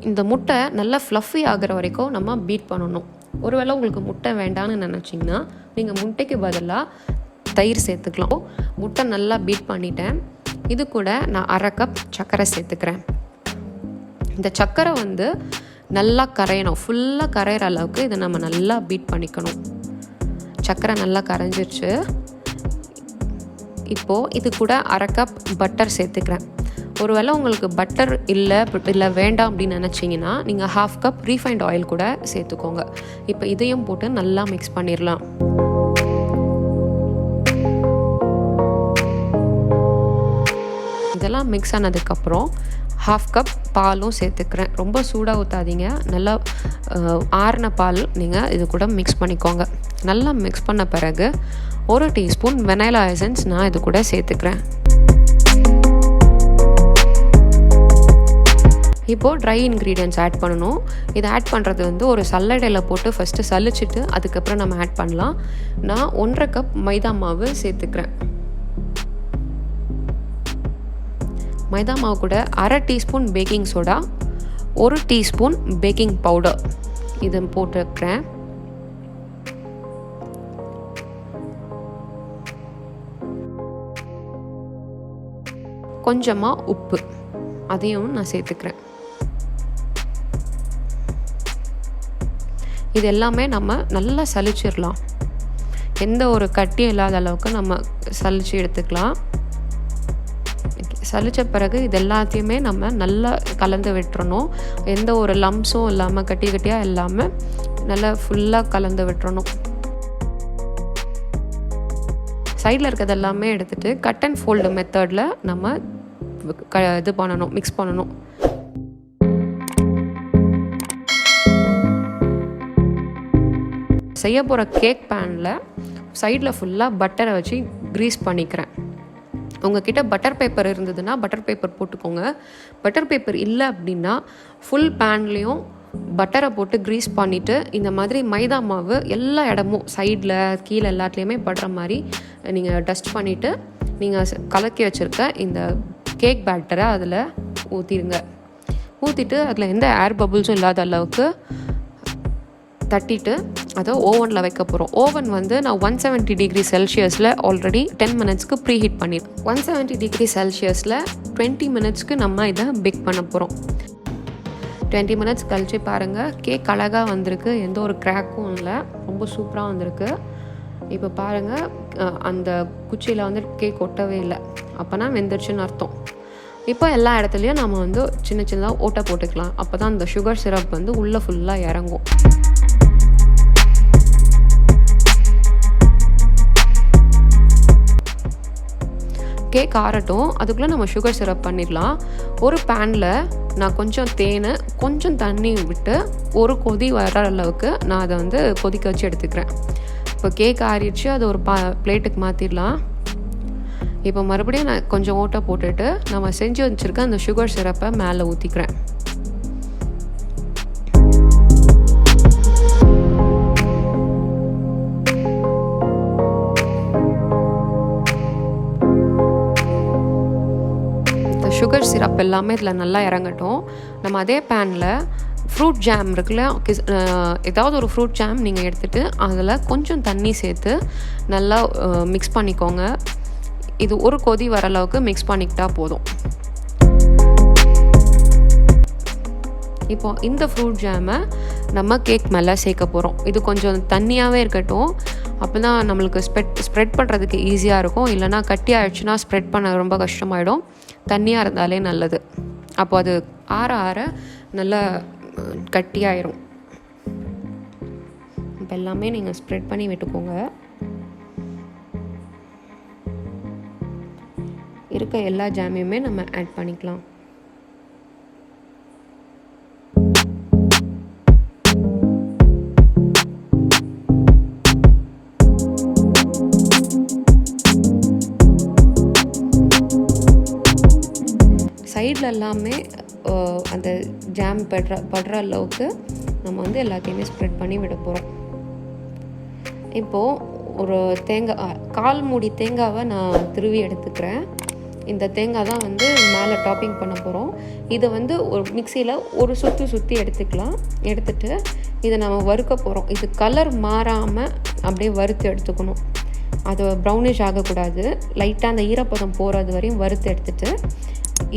இந்த முட்டை நல்லா ஃப்ளஃபி ஆகிற வரைக்கும் நம்ம பீட் பண்ணணும். ஒருவேளை உங்களுக்கு முட்டை வேண்டான்னு நினச்சிங்கன்னா நீங்கள் முட்டைக்கு பதிலாக தயிர் சேர்த்துக்கலாம். முட்டை நல்லா பீட் பண்ணிட்டேன். இது கூட நான் 1/2 கப் சர்க்கரை சேர்த்துக்கிறேன். இந்த சர்க்கரை வந்து நல்லா கரையணும், ஃபுல்லாக கரையிற அளவுக்கு இதை நம்ம நல்லா பீட் பண்ணிக்கணும். சர்க்கரை நல்லா கரைஞ்சிருச்சு. இப்போது இது கூட 1/2 கப் பட்டர் சேர்த்துக்கிறேன். ஒருவேளை உங்களுக்கு பட்டர் இல்லை வேண்டாம் அப்படின்னு நினச்சிங்கன்னா நீங்கள் 1/2 கப் ரீஃபைண்ட் ஆயில் கூட சேர்த்துக்கோங்க. இப்போ இதையும் போட்டு நல்லா மிக்ஸ் பண்ணிடலாம். இதெல்லாம் மிக்ஸ் ஆனதுக்கப்புறம் 1/2 கப் பாலும் சேர்த்துக்கிறேன். ரொம்ப சூடாக ஊற்றாதீங்க, நல்லா ஆறின பால் நீங்கள் இது கூட மிக்ஸ் பண்ணிக்கோங்க. நல்லா மிக்ஸ் பண்ண பிறகு 1 டீஸ்பூன் வெனிலா எசன்ஸ் நான் இது கூட சேர்த்துக்கிறேன். இப்போது ட்ரை இன்க்ரீடியன்ட்ஸ் ஆட் பண்ணணும். இதை ஆட் பண்ணுறது வந்து ஒரு சல்லடையில் போட்டு ஃபஸ்ட்டு சலிச்சிட்டு அதுக்கப்புறம் நம்ம ஆட் பண்ணலாம். நான் 1/2 கப் மைதா மாவு சேர்த்துக்கிறேன். மைதா மாவு கூட 1/2 teaspoon baking soda, 1 teaspoon baking powder இது போட்டுக்கிறேன். கொஞ்சமாக உப்பு அதையும் நான் சேர்த்துக்கிறேன். இது எல்லாமே நம்ம நல்லா சலிச்சிடலாம். எந்த ஒரு கட்டியும் இல்லாத அளவுக்கு நம்ம சலிச்சு எடுத்துக்கலாம். சலித்த பிறகு இது எல்லாத்தையுமே நம்ம நல்லா கலந்து விட்டுறணும். எந்த ஒரு லம்ஸும் இல்லாமல் கட்டியாக இல்லாமல் நல்லா ஃபுல்லாக கலந்து விட்டுறணும். சைடில் இருக்கிறது எல்லாமே எடுத்துகிட்டு கட் அண்ட் ஃபோல்டு மெத்தடில் நம்ம இது பண்ணணும், மிக்ஸ் பண்ணணும். செய்ய போகிற கேக் பேனில் சைடில் ஃபுல்லாக பட்டரை வச்சு க்ரீஸ் பண்ணிக்கிறேன். உங்ககிட்ட பட்டர் பேப்பர் இருந்ததுன்னா பட்டர் பேப்பர் போட்டுக்கோங்க. பட்டர் பேப்பர் இல்லை அப்படின்னா ஃபுல் பேன்லேயும் பட்டரை போட்டு க்ரீஸ் பண்ணிவிட்டு இந்த மாதிரி மைதா மாவு எல்லா இடமும் சைடில் கீழே எல்லாத்துலேயுமே படுற மாதிரி நீங்கள் டஸ்ட் பண்ணிவிட்டு நீங்கள் கலக்கி வச்சுருக்க இந்த கேக் பேட்டரை அதில் ஊற்றிடுங்க. ஊற்றிட்டு அதில் எந்த ஏர் பபுள்ஸும் இல்லாத அளவுக்கு தட்டிட்டு அதை ஓவனில் வைக்க போகிறோம். ஓவன் வந்து நான் 170 டிகிரி செல்சியஸில் ஆல்ரெடி 10 மினிட்ஸ்க்கு ப்ரீ ஹீட் பண்ணிடுறேன். 170 டிகிரி செல்சியஸில் 20 மினிட்ஸ்க்கு நம்ம இதை பேக் பண்ண போகிறோம். 20 மினிட்ஸ் கழிச்சு பாருங்கள், கேக் அழகாக வந்திருக்கு, எந்த ஒரு கிராக்கும் இல்லை, ரொம்ப சூப்பராக வந்திருக்கு. இப்போ பாருங்கள், அந்த குச்சியில் வந்து கேக் ஒட்டவே இல்லை, அப்போனா வெந்துருச்சுன்னு அர்த்தம். இப்போ எல்லா இடத்துலையும் நம்ம வந்து சின்ன சின்னதாக ஓட்டை போட்டுக்கலாம். அப்போ தான் அந்த சுகர் சிரப் வந்து உள்ளே ஃபுல்லாக இறங்கும். கேக் ஆறட்டும், அதுக்குள்ளே நம்ம சுகர் சிரப் பண்ணிடலாம். ஒரு பேனில் நான் கொஞ்சம் தேன் கொஞ்சம் தண்ணி விட்டு ஒரு கொதி வர அளவுக்கு நான் அதை வந்து கொதிக்க வச்சு எடுத்துக்கிறேன். இப்போ கேக் ஆறிடுச்சு, அது ஒரு பிளேட்டுக்கு மாற்றிடலாம். இப்போ மறுபடியும் நான் கொஞ்சம் ஓட்டை போட்டுட்டு நம்ம செஞ்சு வச்சுருக்க அந்த சுகர் சிரப்பை மேலே ஊற்றிக்கிறேன். சுகர் சிரப் எல்லாமே இதில் நல்லா இறங்கட்டும். நம்ம அதே பேனில் ஃப்ரூட் ஜாம் இருக்குல்ல, ஏதாவது ஒரு ஃப்ரூட் ஜாம் நீங்கள் எடுத்துகிட்டு அதில் கொஞ்சம் தண்ணி சேர்த்து நல்லா மிக்ஸ் பண்ணிக்கோங்க. இது ஒரு கொதி வர அளவுக்கு மிக்ஸ் பண்ணிக்கிட்டால் போதும். இப்போ இந்த ஃப்ரூட் ஜாமை நம்ம கேக் மேலே சேர்க்க போகிறோம். இது கொஞ்சம் தண்ணியாகவே இருக்கட்டும், அப்போ தான் நம்மளுக்கு ஸ்ப்ரெட் பண்ணுறதுக்கு ஈஸியாக இருக்கும். இல்லைனா கட்டி ஆகிடுச்சுன்னா ஸ்ப்ரெட் பண்ண ரொம்ப கஷ்டமாயிடும். தண்ணியாக இருந்தாலே நல்லது. அப்போ அது ஆற ஆற நல்லா கட்டியாயிரும். இப்போ எல்லாமே நீங்கள் ஸ்ப்ரெட் பண்ணி விட்டுக்கோங்க. இருக்க எல்லா ஜாமையுமே நம்ம ஆட் பண்ணிக்கலாம். சைடில் எல்லாமே அந்த ஜாம் படுற அளவுக்கு நம்ம வந்து எல்லாத்தையுமே ஸ்ப்ரெட் பண்ணி விட போகிறோம். இப்போது ஒரு தேங்காய் 1/4 மூடி தேங்காவை நான் திருவி எடுத்துக்கிறேன். இந்த தேங்காய் தான் வந்து மேலே டாப்பிங் பண்ண போகிறோம். இதை வந்து ஒரு மிக்சியில் ஒரு சுற்றி எடுத்துக்கலாம். எடுத்துகிட்டு இதை நம்ம வறுக்க போகிறோம். இது கலர் மாறாமல் அப்படியே வறுத்து எடுத்துக்கணும். அது ப்ரௌனிஷ் ஆகக்கூடாது. லைட்டாக அந்த ஈரப்பதம் போகிறது வரையும் வறுத்து எடுத்துகிட்டு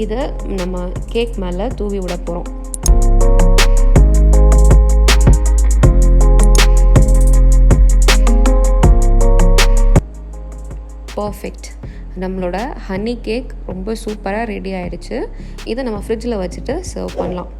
இதை நம்ம கேக் மேலே தூவி விட போகிறோம். பர்ஃபெக்ட். நம்மளோட ஹனி கேக் ரொம்ப சூப்பராக ரெடி ஆகிடுச்சு. இதை நம்ம ஃப்ரிட்ஜில் வச்சுட்டு சர்வ் பண்ணலாம்.